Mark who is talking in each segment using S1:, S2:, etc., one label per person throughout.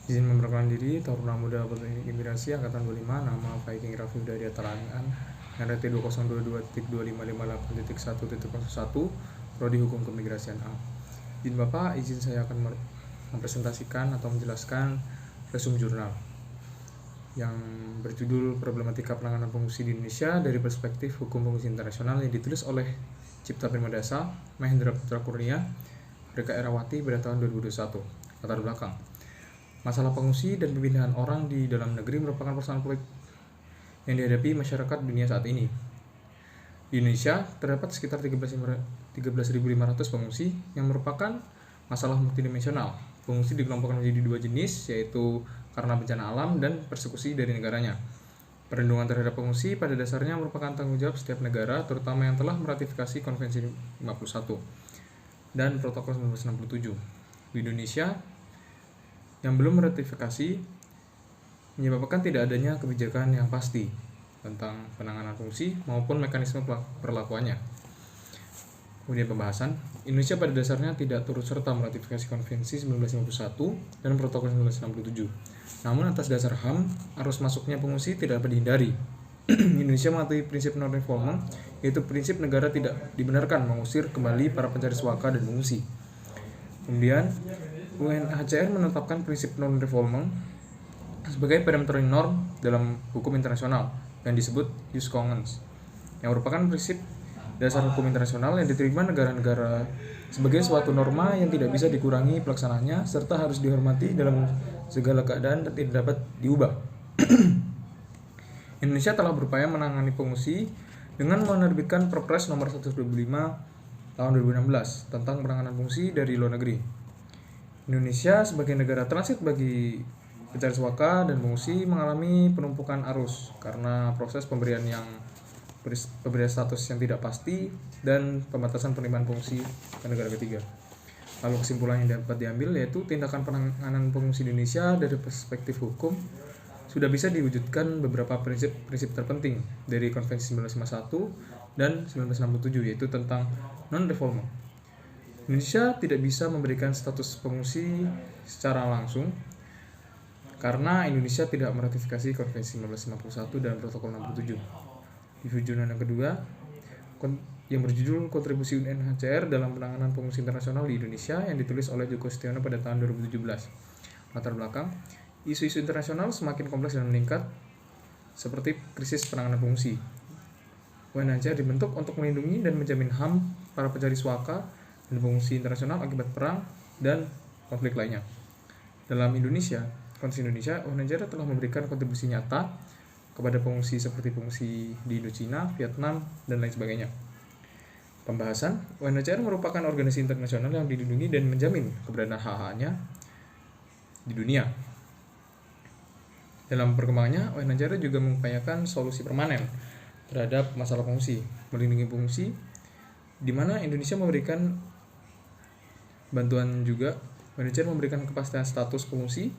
S1: Izin memperkenalkan diri, Taruna Muda Politeknik Imigrasi Angkatan 25, nama Viking Raffi Hudayat Talangan, NRT 2022.2558.1.01, Prodi Hukum Keimigrasian A. Izin Bapak, izin saya akan mempresentasikan atau menjelaskan resume jurnal yang berjudul Problematika Penanganan Pengungsi di Indonesia dari Perspektif Hukum Pengungsi Internasional yang ditulis oleh Cipta Primadasa, Mahendra Putra Kurnia, Reka Erawati pada tahun 2021. Latar belakang. Masalah pengungsi dan pemindahan orang di dalam negeri merupakan persoalan politik yang dihadapi masyarakat dunia saat ini. Di Indonesia, terdapat sekitar 13.500 pengungsi yang merupakan masalah multidimensional. Pengungsi dikelompokkan menjadi dua jenis, yaitu karena bencana alam dan persekusi dari negaranya. Perlindungan terhadap pengungsi pada dasarnya merupakan tanggung jawab setiap negara, terutama yang telah meratifikasi Konvensi 51 dan Protokol 1967. Di Indonesia, yang belum meratifikasi menyebabkan tidak adanya kebijakan yang pasti tentang penanganan fungsi maupun mekanisme perlakuannya. Kemudian pembahasan, Indonesia pada dasarnya tidak turut serta meratifikasi Konvensi 1951 dan Protokol 1967. Namun atas dasar HAM, arus masuknya pengungsi tidak dapat dihindari. Indonesia mematuhi prinsip non-refoulement, yaitu prinsip negara tidak dibenarkan mengusir kembali para pencari suaka dan pengungsi. Kemudian UNHCR menetapkan prinsip non-refoulement sebagai peremptory norm dalam hukum internasional yang disebut jus cogens, yang merupakan prinsip dasar hukum internasional yang diterima negara-negara sebagai suatu norma yang tidak bisa dikurangi pelaksanaannya serta harus dihormati dalam segala keadaan dan tidak dapat diubah. Indonesia telah berupaya menangani pengungsi dengan menerbitkan Perpres nomor 125 tahun 2016 tentang penanganan pengungsi dari luar negeri. Indonesia sebagai negara transit bagi pencari suaka dan pengungsi mengalami penumpukan arus karena proses pemberian status yang tidak pasti dan pembatasan penerimaan pengungsi ke negara ketiga. Lalu kesimpulan yang dapat diambil yaitu tindakan penanganan pengungsi di Indonesia dari perspektif hukum sudah bisa diwujudkan beberapa prinsip terpenting dari Konvensi 1951 dan 1967, yaitu tentang non-refoulement. Indonesia tidak bisa memberikan status pengungsi secara langsung karena Indonesia tidak meratifikasi Konvensi 1951 dan Protokol 67. Di jurnal yang kedua, yang berjudul Kontribusi UNHCR dalam Penanganan Pengungsi Internasional di Indonesia yang ditulis oleh Joko Setiono pada tahun 2017. Latar belakang, isu-isu internasional semakin kompleks dan meningkat seperti krisis penanganan pengungsi. UNHCR dibentuk untuk melindungi dan menjamin HAM para pencari suaka dan pengungsi internasional akibat perang dan konflik lainnya. Dalam Konstitusi Indonesia, UNHCR telah memberikan kontribusi nyata kepada pengungsi seperti pengungsi di Indochina, Vietnam, dan lain sebagainya. Pembahasan, UNHCR merupakan organisasi internasional yang dilindungi dan menjamin keberadaan hak-haknya di dunia. Dalam perkembangannya, UNHCR juga mengupayakan solusi permanen terhadap masalah pengungsi, melindungi pengungsi, di mana Indonesia memberikan bantuan juga. UNHCR memberikan kepastian status pengungsi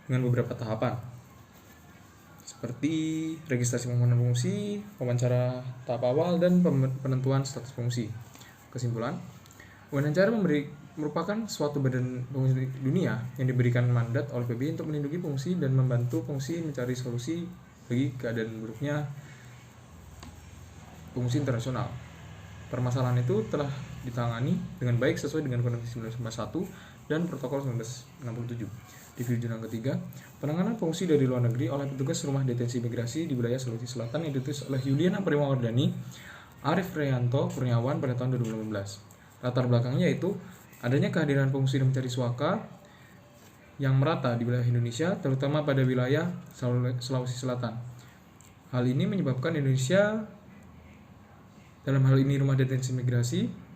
S1: dengan beberapa tahapan seperti registrasi permohonan pengungsi, wawancara tahap awal, dan penentuan status pengungsi. Kesimpulan, UNHCR merupakan suatu badan pengungsi dunia yang diberikan mandat oleh PBB untuk melindungi pengungsi dan membantu pengungsi mencari solusi bagi keadaan buruknya pengungsi internasional. Permasalahan itu telah ditangani dengan baik sesuai dengan Konvensi 1951 dan Protokol 1967. Di jurnal ketiga, penanganan pengungsi dari luar negeri oleh petugas rumah detensi imigrasi di wilayah Sulawesi Selatan yang ditulis oleh Yuliana Primawardani, Arif Reyanto Kurniawan pada tahun 2018. Latar belakangnya yaitu adanya kehadiran pengungsi dan mencari suaka yang merata di wilayah Indonesia, terutama pada wilayah Sulawesi Selatan. Hal ini menyebabkan Indonesia, dalam hal ini rumah detensi imigrasi,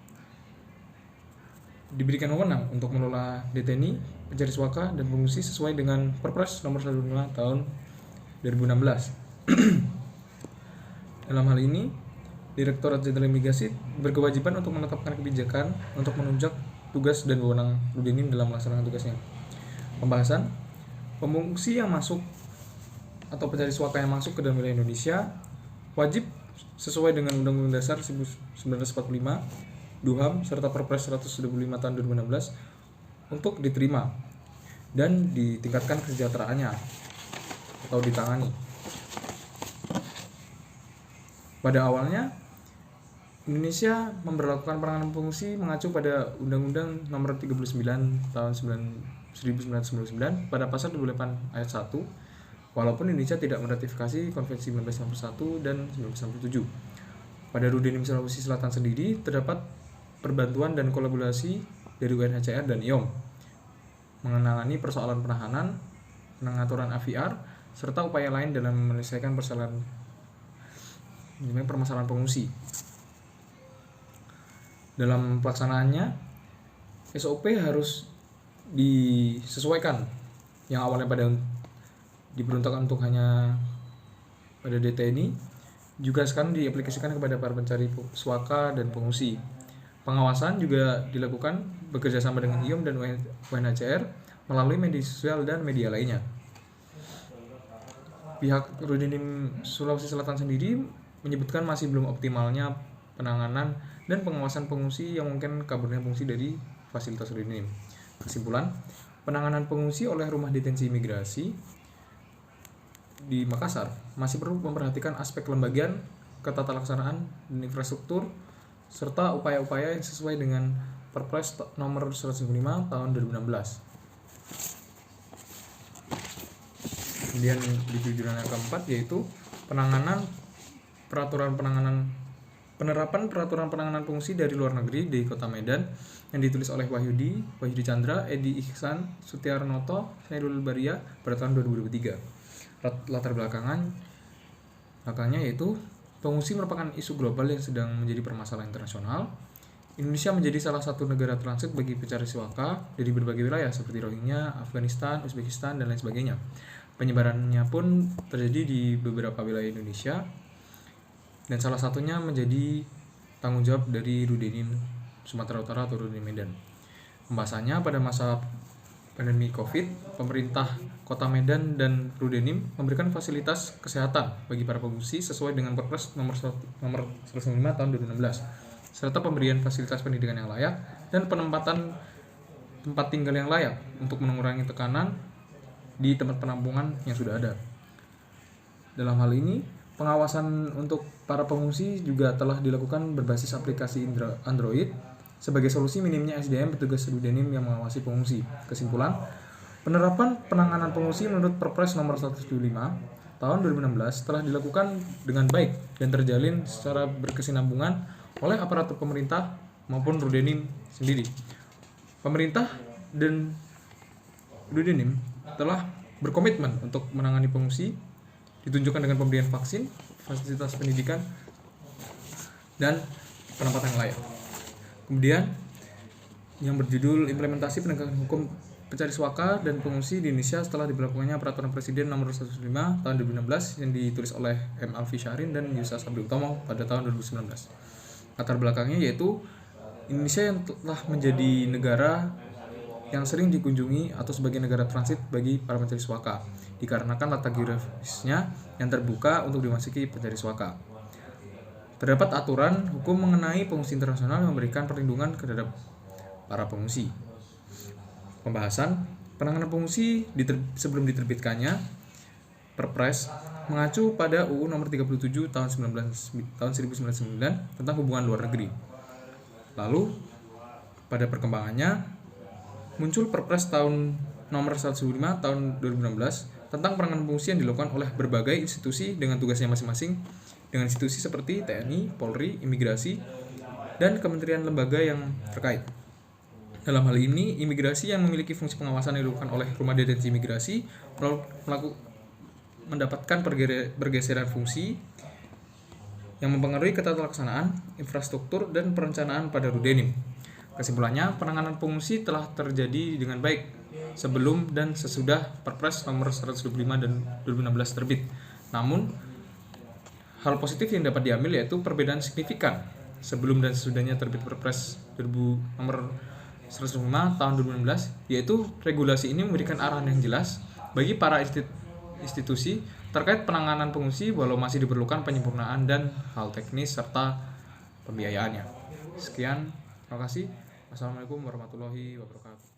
S1: diberikan wewenang untuk mengelola deteni, pencari suaka, dan pengungsi sesuai dengan Perpres nomor 125 tahun 2016. Dalam hal ini, Direktorat Jenderal Imigrasi berkewajiban untuk menetapkan kebijakan untuk menunjang tugas dan wewenang Ludenim dalam melaksanakan tugasnya. Pembahasan, pengungsi yang masuk atau pencari suaka yang masuk ke dalam wilayah Indonesia wajib sesuai dengan Undang-Undang Dasar 1945, DUHAM, serta Perpres 125 tahun 2016 untuk diterima dan ditingkatkan kesejahteraannya atau ditangani. Pada awalnya, Indonesia memberlakukan penanganan pengungsi mengacu pada Undang-Undang Nomor 39 Tahun 1999 pada pasal 28 ayat 1, walaupun Indonesia tidak meratifikasi Konvensi 1961 dan 1967. Pada Rudenim Sulawesi Selatan sendiri terdapat perbantuan dan kolaborasi dari UNHCR dan IOM mengenangani persoalan penahanan, pengaturan AVR, serta upaya lain dalam menyelesaikan permasalahan pengungsi. Dalam pelaksanaannya, SOP harus disesuaikan. Yang awalnya diperuntukkan untuk hanya pada DTNI, juga sekarang diaplikasikan kepada para pencari suaka dan pengungsi. Pengawasan juga dilakukan bekerjasama dengan IOM dan UNHCR melalui media sosial dan media lainnya. Pihak Rudenim Sulawesi Selatan sendiri menyebutkan masih belum optimalnya penanganan dan pengawasan pengungsi yang mungkin kabarnya pengungsi dari fasilitas Rudenim. Kesimpulan, penanganan pengungsi oleh Rumah Detensi Imigrasi di Makassar masih perlu memperhatikan aspek kelembagaan, ketatalaksanaan, dan infrastruktur, serta upaya-upaya yang sesuai dengan Perpres nomor 105 tahun 2016. Kemudian di tujuan yang keempat yaitu penerapan peraturan penanganan pengungsi dari luar negeri di Kota Medan yang ditulis oleh Wahyudi Chandra, Edi Ihsan Sutiarnoto, Saidul Baria pada tahun 2023. Latar belakangnya yaitu pengungsi merupakan isu global yang sedang menjadi permasalahan internasional. Indonesia menjadi salah satu negara transit bagi pencari suaka dari berbagai wilayah seperti Rohingya, Afghanistan, Uzbekistan, dan lain sebagainya. Penyebarannya pun terjadi di beberapa wilayah Indonesia, dan salah satunya menjadi tanggung jawab dari Rudenim Sumatera Utara atau Rudenim Medan. Pembahasannya pada masa pandemi COVID, pemerintah Kota Medan dan Rudenim memberikan fasilitas kesehatan bagi para pengungsi sesuai dengan Perpres nomor 105 tahun 2016, serta pemberian fasilitas pendidikan yang layak dan penempatan tempat tinggal yang layak untuk mengurangi tekanan di tempat penampungan yang sudah ada. Dalam hal ini, pengawasan untuk para pengungsi juga telah dilakukan berbasis aplikasi Android sebagai solusi minimnya SDM petugas Rudenim yang mengawasi pengungsi. Kesimpulan, penerapan penanganan pengungsi menurut Perpres nomor 175 tahun 2016 telah dilakukan dengan baik dan terjalin secara berkesinambungan oleh aparatur pemerintah maupun Rudenim sendiri. Pemerintah dan Rudenim telah berkomitmen untuk menangani pengungsi, ditunjukkan dengan pemberian vaksin, fasilitas pendidikan, dan penempatan yang layak. Kemudian yang berjudul Implementasi Penegakan Hukum Pencari Suaka dan Pengungsi di Indonesia setelah diberlakukannya Peraturan Presiden nomor 105 tahun 2016 yang ditulis oleh M. Alfi Syahrin dan Yusa Sabri Utomo pada tahun 2019. Latar belakangnya yaitu Indonesia yang telah menjadi negara yang sering dikunjungi atau sebagai negara transit bagi para pencari suaka, dikarenakan letak geografisnya yang terbuka untuk dimasuki pencari suaka. Terdapat aturan hukum mengenai pengungsi internasional yang memberikan perlindungan terhadap para pengungsi. Pembahasan penanganan pengungsi sebelum diterbitkannya Perpres mengacu pada UU Nomor 37 tahun 1999 tentang hubungan luar negeri. Lalu pada perkembangannya muncul Perpres nomor 105 tahun 2016 tentang penanganan pengungsi yang dilakukan oleh berbagai institusi dengan tugasnya masing-masing, dengan institusi seperti TNI, Polri, Imigrasi, dan kementerian lembaga yang terkait. Dalam hal ini, imigrasi yang memiliki fungsi pengawasan yang dilakukan oleh Rumah Detensi Imigrasi mendapatkan pergeseran fungsi yang mempengaruhi ketatalaksanaan, infrastruktur, dan perencanaan pada Rudenim. Kesimpulannya, penanganan pengungsi telah terjadi dengan baik sebelum dan sesudah Perpres nomor 125 dan 2016 terbit. Namun, hal positif yang dapat diambil yaitu perbedaan signifikan sebelum dan sesudahnya terbit Perpres nomor 105 tahun 2016, yaitu regulasi ini memberikan arahan yang jelas bagi para institusi terkait penanganan pengungsi walau masih diperlukan penyempurnaan dan hal teknis serta pembiayaannya. Sekian, terima kasih. Wassalamualaikum warahmatullahi wabarakatuh.